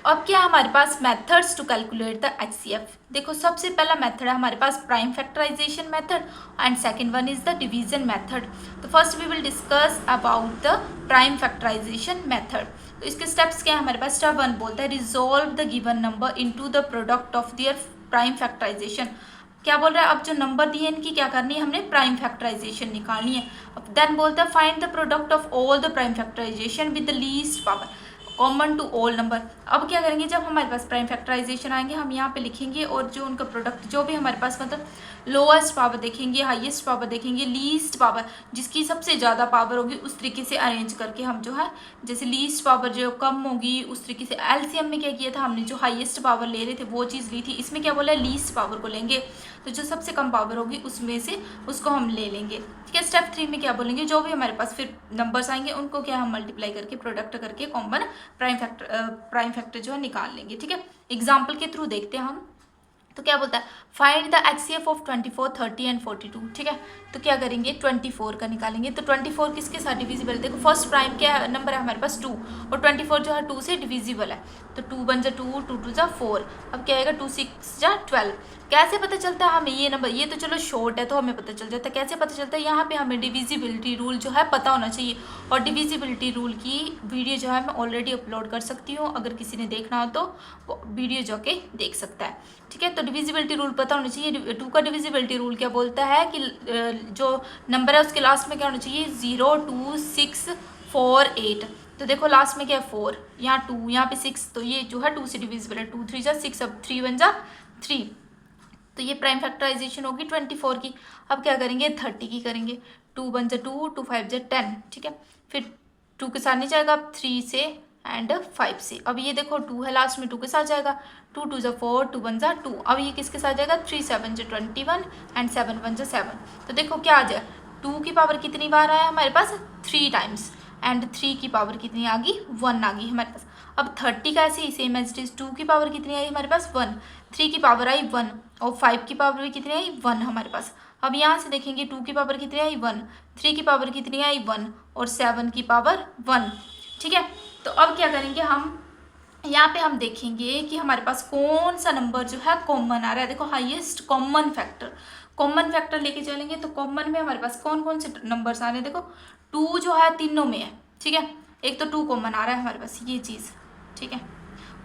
तो अब क्या है हमारे पास methods to calculate the HCF. देखो सबसे पहला मेथड है हमारे पास prime factorization method and second one is the division method. तो first we will discuss about the prime factorization method. तो इसके स्टेप्स क्या है हमारे पास। स्टेप 1 बोलता है resolve the given number into the product of their prime factorisation. क्या बोल रहा है, अब जो नंबर दिए इनकी क्या करनी है, हमने प्राइम फैक्टराइजेशन निकालनी है। अब देन बोलता है find the product of all the prime factorisation with the least power common to all number. अब क्या करेंगे, जब हमारे पास प्राइम फैक्टराइजेशन आएंगे हम यहाँ पे लिखेंगे और जो उनका प्रोडक्ट जो भी हमारे पास मतलब लोएस्ट पावर देखेंगे, हाईएस्ट पावर देखेंगे, लीस्ट पावर जिसकी सबसे ज़्यादा पावर होगी उस तरीके से अरेंज करके हम जो है, जैसे लीस्ट पावर जो कम होगी उस तरीके से। एलसीएम में क्या किया था हमने, जो हाईएस्ट पावर ले रहे थे वो चीज़ ली थी। इसमें क्या बोला है, लीस्ट पावर को लेंगे, तो जो सबसे कम पावर होगी उसमें से उसको हम ले लेंगे। ठीक है, स्टेप 3 में क्या बोलेंगे, जो भी हमारे पास फिर नंबर्स आएंगे उनको क्या हम मल्टीप्लाई करके प्रोडक्ट करके कॉमन प्राइम फैक्टर जो है निकाल लेंगे। ठीक है, एग्जाम्पल के थ्रू देखते हैं हम। तो क्या बोलता है find the HCF of 24, 30 and 42। ठीक है, तो क्या करेंगे 24 का निकालेंगे। तो 24 किसके साथ डिविजिबल, देखो फर्स्ट प्राइम क्या नंबर है हमारे पास 2 और 24 जो है 2 से डिविजिबल है। तो 2 1 जा 2, 2 2 जा 4। अब क्या आएगा 2 6 जा 12। कैसे पता चलता है हमें ये नंबर, ये तो चलो शॉर्ट है तो हमें पता चल जाता है। कैसे पता चलता है, यहाँ पे हमें डिविजिबिलिटी रूल जो है पता होना चाहिए। और डिविजिबिलिटी रूल की वीडियो जो है मैं ऑलरेडी अपलोड कर सकती हूँ, अगर किसी ने देखना हो तो वो वीडियो जाके देख सकता है। ठीक है, तो डिविजिबिलिटी रूल पता होना चाहिए। 2 का डिविजिबिलिटी रूल क्या बोलता है कि जो नंबर है उसके लास्ट में क्या होना चाहिए, 0 2 6 4 8। तो देखो लास्ट में क्या है 4, यहाँ 2, यहाँ पे 6, तो ये जो है 2 से डिविजिबल है। 2 3 जा 6, अब 3 1 जा 3। तो ये प्राइम फैक्टराइजेशन होगी 24 की। अब क्या करेंगे 30 की करेंगे। 2 1 जा 2, 2 5 जा 10। ठीक है, फिर 2 के साथ नहीं जाएगा, अब 3 से एंड 5 से। अब ये देखो 2 है लास्ट में, 2 के साथ जाएगा। 2 2 जा 4, 2 1 जा 2। अब ये किसके साथ जाएगा, 3 7 जा 21 एंड 7 1 जा 7। तो देखो क्या आ जाए, 2 की पावर कितनी बार आया हमारे पास 3 टाइम्स एंड 3 की पावर कितनी आ गई 1 आ गई हमारे पास। अब 30 का ऐसे ही सेम एज इट इज, 2 की पावर कितनी आई हमारे पास 1, 3 की पावर आई 1 और 5 की पावर भी कितनी आई 1 हमारे पास। अब यहाँ से देखेंगे 2 की पावर कितनी आई 1, 3 की पावर कितनी आई 1 और 7 की पावर 1। ठीक है, तो अब क्या करेंगे हम, यहाँ पे हम देखेंगे कि हमारे पास कौन सा नंबर जो है कॉमन आ रहा है। देखो हाईएस्ट कॉमन फैक्टर लेके चलेंगे। तो कॉमन में हमारे पास कौन कौन से नंबर्स आ रहे हैं, देखो 2 जो है तीनों में है। ठीक है, एक तो 2 कॉमन आ रहा है हमारे पास, ये चीज़। ठीक है,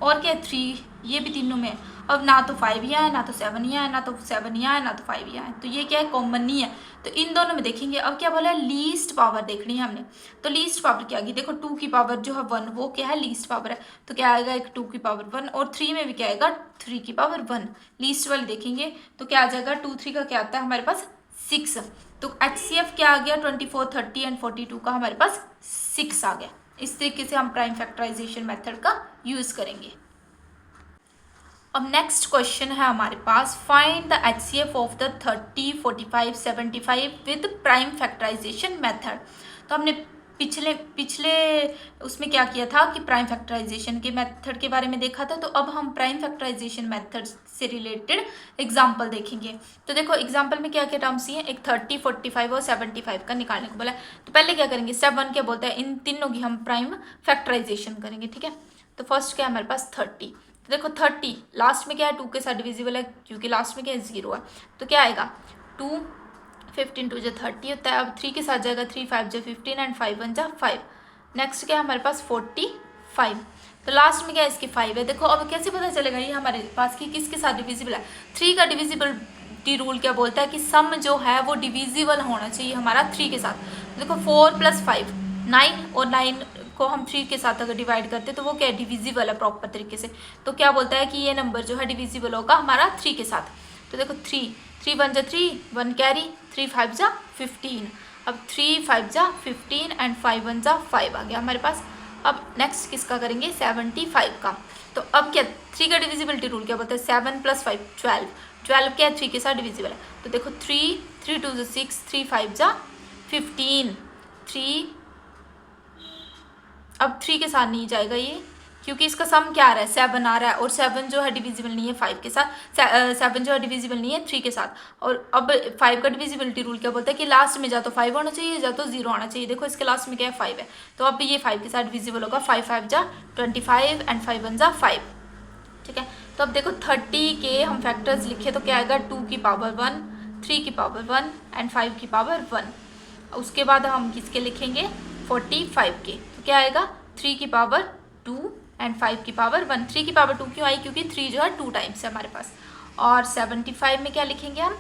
और क्या है 3, ये भी तीनों में है। अब ना तो 5 यहाँ है, ना तो 7 यहाँ है, ना तो 7 यहाँ है, ना तो 5 यहाँ है, तो ये क्या है कॉमन नहीं है। तो इन दोनों में देखेंगे। अब क्या बोला है लीस्ट पावर देखनी है हमने। तो लीस्ट पावर क्या आएगी, देखो 2 की पावर जो है 1 वो क्या है लीस्ट पावर है। तो क्या आएगा एक 2 की पावर 1 और 3 में भी क्या आएगा 3 की पावर 1। लीस्ट वाली देखेंगे तो क्या आ जाएगा 2 3 का क्या आता है हमारे पास 6। तो एचसीएफ क्या आ गया 24 30 एंड 42 का हमारे पास 6 आ गया। इस तरीके से हम प्राइम फैक्टराइजेशन मेथड का यूज करेंगे। अब नेक्स्ट क्वेश्चन है हमारे पास find the HCF of the 30 45 75 with prime factorization method. तो हमने पिछले उसमें क्या किया था कि प्राइम फैक्टराइजेशन के मेथड के बारे में देखा था। तो अब हम प्राइम फैक्टराइजेशन मेथड से रिलेटेड एग्जांपल देखेंगे। तो देखो एग्जांपल में क्या क्या टर्म्स हैं, एक 30 45 और 75 का निकालने को बोला है। तो पहले क्या करेंगे, स्टेप 1 क्या बोलता है, इन तीनों की हम प्राइम फैक्टराइजेशन करेंगे। ठीक है, तो फर्स्ट क्या है हमारे पास 30। तो देखो 30 लास्ट में क्या है 2 के साथ डिविजिबल है क्योंकि लास्ट में क्या है 0 है। तो क्या आएगा 2 15 2 जा 30 होता है। अब 3 के साथ जाएगा 3 5 जा 15 एंड 5 1 जा 5। नेक्स्ट क्या है हमारे पास 45। तो लास्ट में क्या है इसके 5 है। देखो अब कैसे पता चलेगा ये हमारे पास कि किसके साथ डिविजिबल है। 3 का डिविजिबिलिटी रूल क्या बोलता है कि सम जो है वो डिविजिबल होना चाहिए हमारा 3 के साथ। देखो 4 + 5 9 और 9 को हम 3 के साथ अगर डिवाइड करते तो वो क्या डिविजिबल है प्रॉपर तरीके से। तो क्या बोलता है कि ये नंबर जो है डिविजिबल होगा हमारा 3 के साथ। तो देखो 3 3 1 जा 3 1 कैरी 3 5 जा 15। अब 3 5 जा 15 एंड 5 1 जा 5 आ गया हमारे पास। अब नेक्स्ट किसका करेंगे 75 का। तो अब क्या 3 का डिविजिबिलिटी रूल क्या बोलता है 7 + 5 12। 12 क्या 3 के साथ डिविजिबल है। तो देखो 3 3 2 जा 6 3 5 जा 15 3। अब 3 के साथ नहीं जाएगा ये क्योंकि इसका सम क्या आ रहा है 7 आ रहा है, और 7 जो है डिविजिबल नहीं है 5 के साथ, 7 जो है डिविजिबल नहीं है 3 के साथ। और अब 5 का डिविजिबिलिटी रूल क्या बोलता है कि लास्ट में जा तो 5 होना चाहिए या तो 0 आना चाहिए। देखो इसके लास्ट में क्या है 5 है, तो अब ये 5 के साथ डिविजिबल होगा। 5 5 जा 25 एंड 5 1 जा 5, ठीक है। तो अब देखो 30 के हम फैक्टर्स लिखे तो क्या आएगा 2 की पावर 1, 3 की पावर 1 एंड 5 की पावर 1। उसके बाद हम किसके लिखेंगे 45 के, तो क्या आएगा 3 की पावर 2 एंड 5 की पावर 1। 3 की पावर 2 क्यों आई, क्योंकि 3 जो है 2 टाइम्स है हमारे पास। और 75 में क्या लिखेंगे हम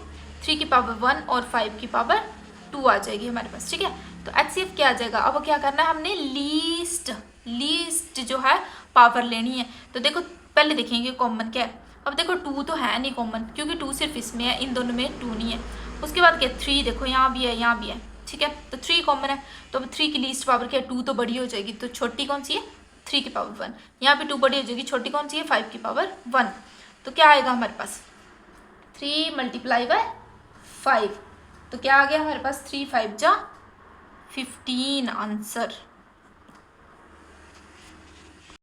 3 की पावर 1 और 5 की पावर 2 आ जाएगी हमारे पास, ठीक है। तो HCF क्या आ जाएगा, अब क्या करना है हमने लीस्ट जो है पावर लेनी है। तो देखो पहले देखेंगे कॉमन क्या है। अब देखो 2 तो है नहीं कॉमन, क्योंकि 2 सिर्फ इसमें है, इन दोनों में 2 नहीं है। उसके बाद क्या 3, देखो यहाँ भी है यहाँ भी है, ठीक है। तो 3 कॉमन है, तो अब 3 की लीस्ट पावर क्या है 2 तो बड़ी हो जाएगी, तो छोटी कौन सी है 3 की पावर 1। यहाँ पे 2 बड़ी हो जाएगी, छोटी कौन सी है 5 की पावर 1। तो क्या आएगा हमारे पास 3 × 5, तो क्या आ गया हमारे पास 3 5 जा 15 आंसर।